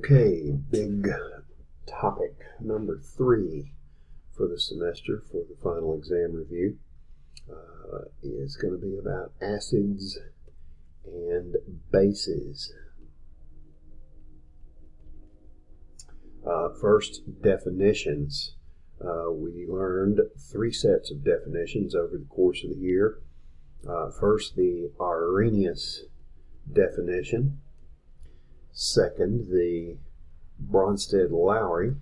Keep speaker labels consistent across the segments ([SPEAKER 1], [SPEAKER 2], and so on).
[SPEAKER 1] Okay, big topic number 3 for the semester for the final exam review is going to be about acids and bases. First, definitions. We learned 3 sets of definitions over the course of the year. First, the Arrhenius definition. Second, the Bronsted-Lowry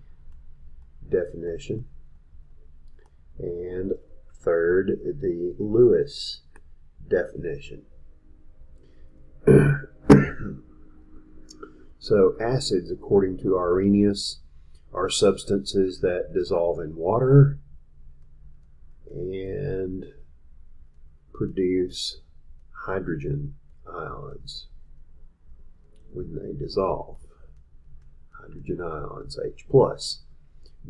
[SPEAKER 1] definition. And third, the Lewis definition. So acids, according to Arrhenius, are substances that dissolve in water and produce hydrogen ions when they dissolve. Hydrogen ions, H+.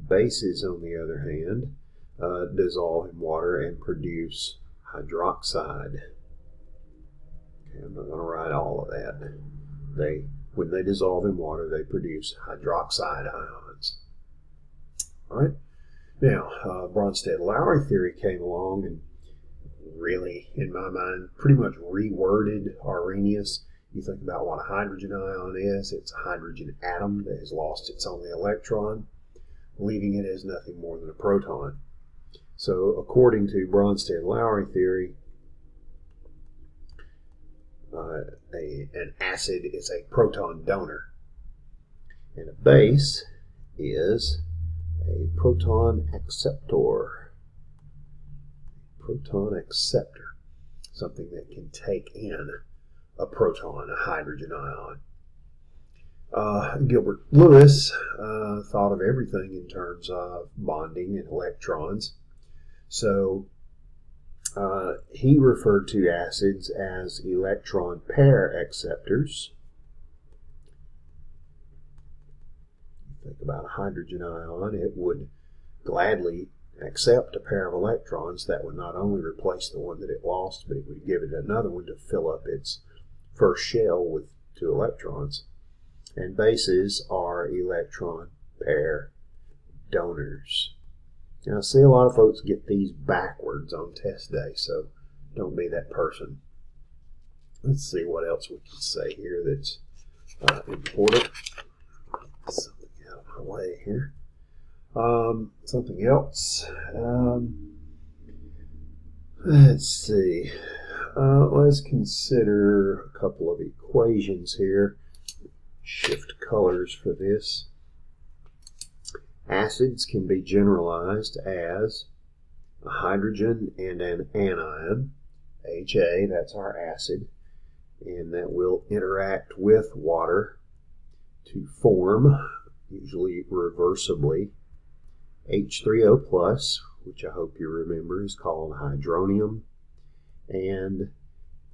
[SPEAKER 1] Bases, on the other hand, dissolve in water and produce hydroxide. Okay, I'm not going to write all of that. When they dissolve in water, they produce hydroxide ions. All right. Now, Bronsted-Lowry theory came along and really, in my mind, pretty much reworded Arrhenius. You think about what a hydrogen ion is. It's a hydrogen atom that has lost its only electron, leaving it as nothing more than a proton. So, according to Bronsted-Lowry theory, an acid is a proton donor, and a base is a proton acceptor. Proton acceptor, something that can take in a proton, a hydrogen ion. Gilbert Lewis thought of everything in terms of bonding and electrons. So he referred to acids as electron pair acceptors. Think about a hydrogen ion, it would gladly accept a pair of electrons that would not only replace the one that it lost, but it would give it another one to fill up its first shell with 2 electrons. And bases are electron pair donors. Now, I see a lot of folks get these backwards on test day, so don't be that person. Let's see what else we can say here that's important. Something out of my way here. Something else. Let's see. Let's consider a couple of equations here. Shift colors for this. Acids can be generalized as a hydrogen and an anion, HA, that's our acid, and that will interact with water to form, usually reversibly, H3O+, which I hope you remember is called hydronium, and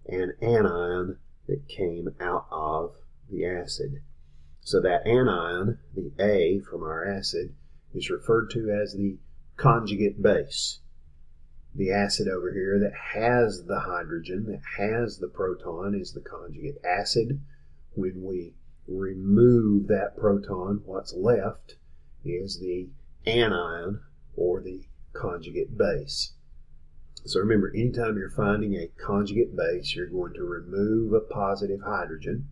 [SPEAKER 1] an anion that came out of the acid. So that anion, the A from our acid, is referred to as the conjugate base. The acid over here that has the hydrogen, that has the proton, is the conjugate acid. When we remove that proton, what's left is the anion, or the conjugate base. So remember, anytime you're finding a conjugate base, you're going to remove a positive hydrogen.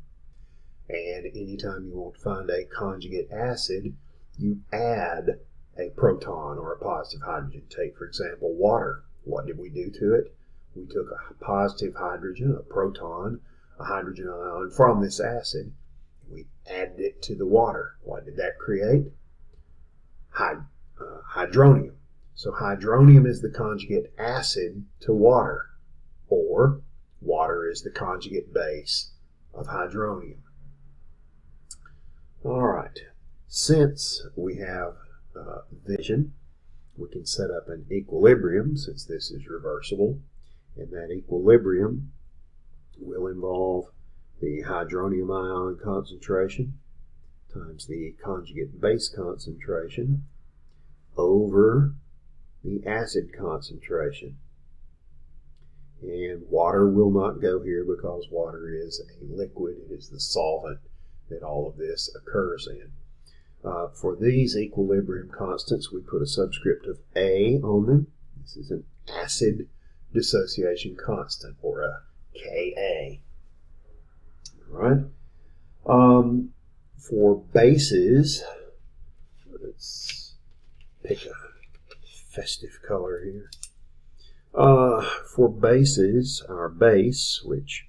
[SPEAKER 1] And anytime you want to find a conjugate acid, you add a proton or a positive hydrogen. Take, for example, water. What did we do to it? We took a positive hydrogen, a proton, a hydrogen ion from this acid. We added it to the water. What did that create? Hydronium. So hydronium is the conjugate acid to water, or water is the conjugate base of hydronium. All right, since we have vision, we can set up an equilibrium, since this is reversible, and that equilibrium will involve the hydronium ion concentration times the conjugate base concentration over the acid concentration. And water will not go here because water is a liquid. It is the solvent that all of this occurs in. For these equilibrium constants, we put a subscript of A on them. This is an acid dissociation constant, or a Ka. All right. For bases, let's pick a festive color here. For bases, our base, which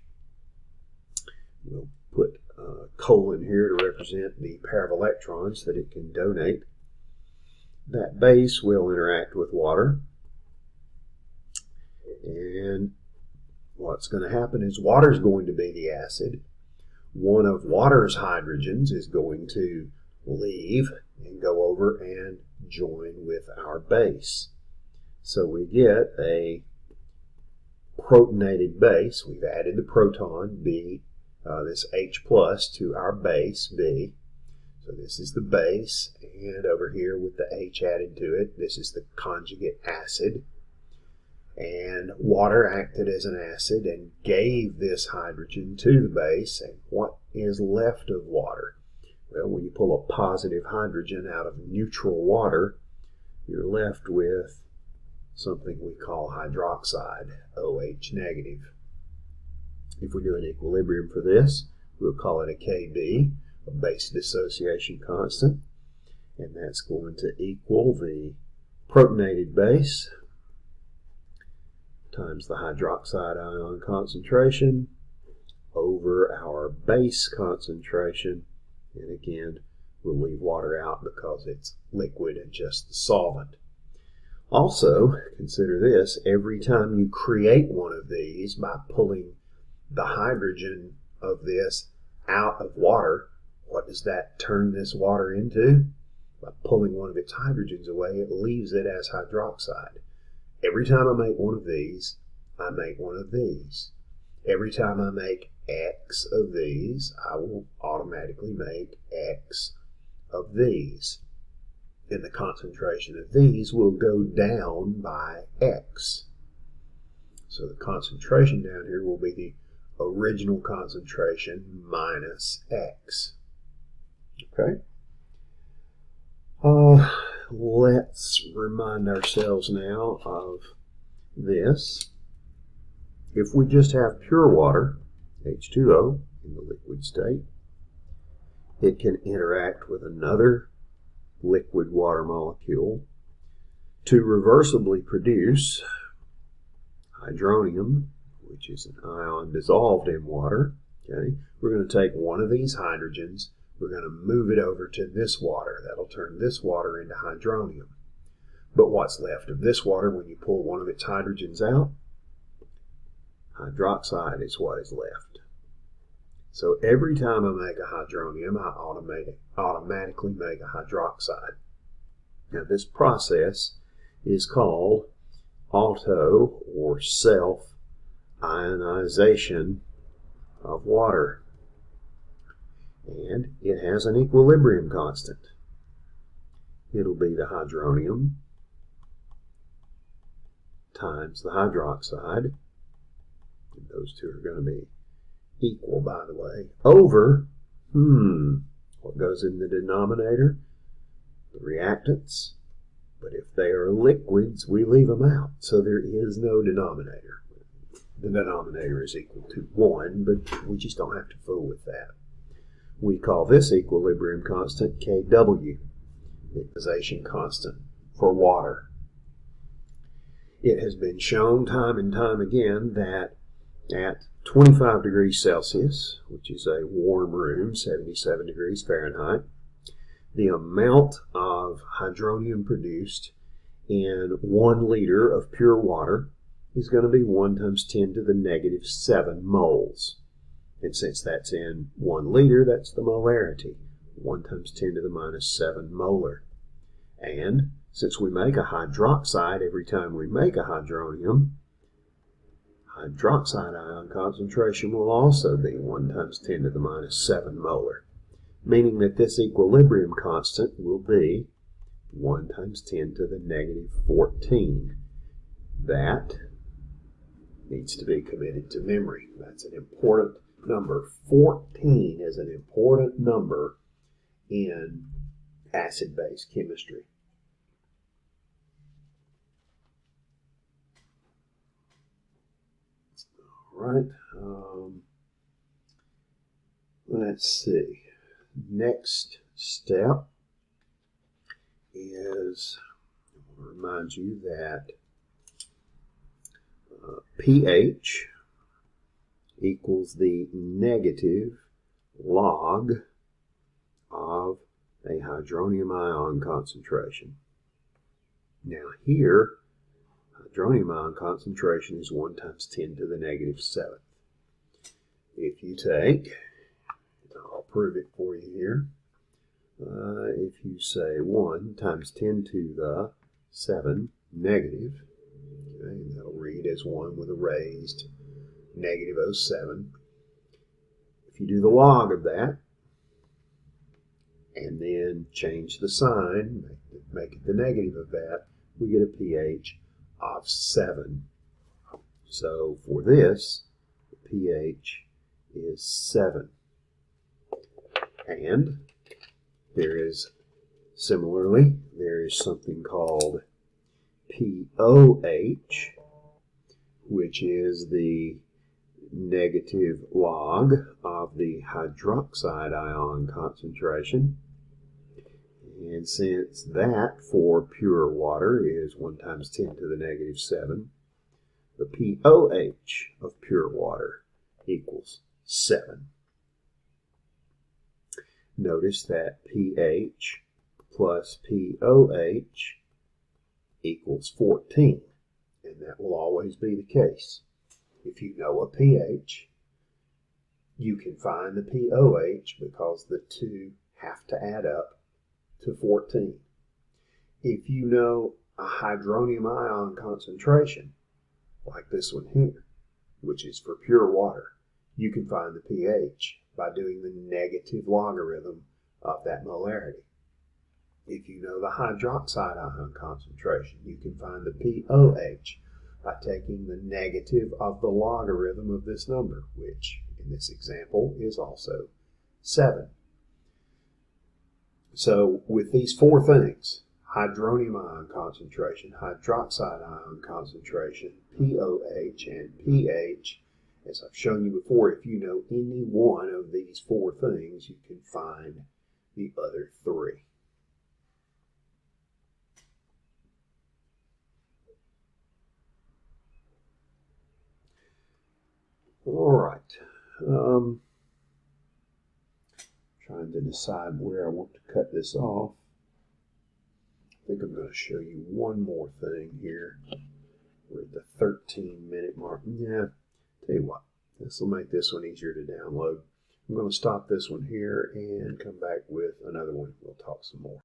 [SPEAKER 1] we'll put a colon here to represent the pair of electrons that it can donate, that base will interact with water. And what's going to happen is water is going to be the acid. One of water's hydrogens is going to leave and go over and join with our base. So we get a protonated base. We've added the proton, B, this H plus, to our base, B. So this is the base, and over here with the H added to it, this is the conjugate acid. And water acted as an acid and gave this hydrogen to the base. And what is left of water? Well, when you pull a positive hydrogen out of neutral water, you're left with something we call hydroxide, OH negative. If we do an equilibrium for this, we'll call it a Kb, a base dissociation constant. And that's going to equal the protonated base times the hydroxide ion concentration over our base concentration. And again, we'll leave water out because it's liquid and just the solvent. Also, consider this: every time you create one of these by pulling the hydrogen of this out of water, what does that turn this water into? By pulling one of its hydrogens away, it leaves it as hydroxide. Every time I make one of these, I make one of these. Every time I make X of these, I will automatically make X of these. And the concentration of these will go down by X. So the concentration down here will be the original concentration minus X. Okay? Let's remind ourselves now of this. If we just have pure water, H2O, in the liquid state, it can interact with another liquid water molecule to reversibly produce hydronium, which is an ion dissolved in water. Okay? We're going to take one of these hydrogens, we're going to move it over to this water. That'll turn this water into hydronium. But what's left of this water when you pull one of its hydrogens out? Hydroxide is what is left. So every time I make a hydronium, I automatically make a hydroxide. Now this process is called auto or self ionization of water. And it has an equilibrium constant. It'll be the hydronium times the hydroxide. And those two are going to be equal, by the way, over, what goes in the denominator? The reactants. But if they are liquids, we leave them out. So there is no denominator. The denominator is equal to 1, but we just don't have to fool with that. We call this equilibrium constant Kw, the ionization constant for water. It has been shown time and time again that at 25 degrees Celsius, which is a warm room, 77 degrees Fahrenheit, the amount of hydronium produced in 1 liter of pure water is going to be 1 times 10 to the negative 7 moles. And since that's in 1 liter, that's the molarity, 1 times 10 to the minus 7 molar. And since we make a hydroxide every time we make a hydronium, hydroxide ion concentration will also be 1 times 10 to the minus 7 molar, meaning that this equilibrium constant will be 1 times 10 to the negative 14. That needs to be committed to memory. That's an important Number 14 is an important number in acid-base chemistry. All right. Let's see. Next step is, I want to remind you that pH equals the negative log of a hydronium ion concentration. Now here, hydronium ion concentration is 1 times 10 to the negative 7th. If you take, I'll prove it for you here, if you say 1 times 10 to the 7 negative, okay, and that'll read as 1 with a raised negative 07. If you do the log of that, and then change the sign, make it the negative of that, we get a pH of 7. So for this, the pH is 7. And there is something called pOH, which is the negative log of the hydroxide ion concentration. And since that for pure water is 1 times 10 to the negative 7, the pOH of pure water equals 7. Notice that pH plus pOH equals 14, and that will always be the case. If you know a pH, you can find the pOH because the two have to add up to 14. If you know a hydronium ion concentration, like this one here, which is for pure water, you can find the pH by doing the negative logarithm of that molarity. If you know the hydroxide ion concentration, you can find the pOH by taking the negative of the logarithm of this number, which in this example is also 7. So with these four things, hydronium ion concentration, hydroxide ion concentration, pOH, and pH, as I've shown you before, if you know any one of these four things, you can find the other three. All right. Trying to decide where I want to cut this off. I think I'm going to show you one more thing here. We're at the 13-minute mark. Yeah, tell you what, this will make this one easier to download. I'm going to stop this one here and come back with another one. We'll talk some more.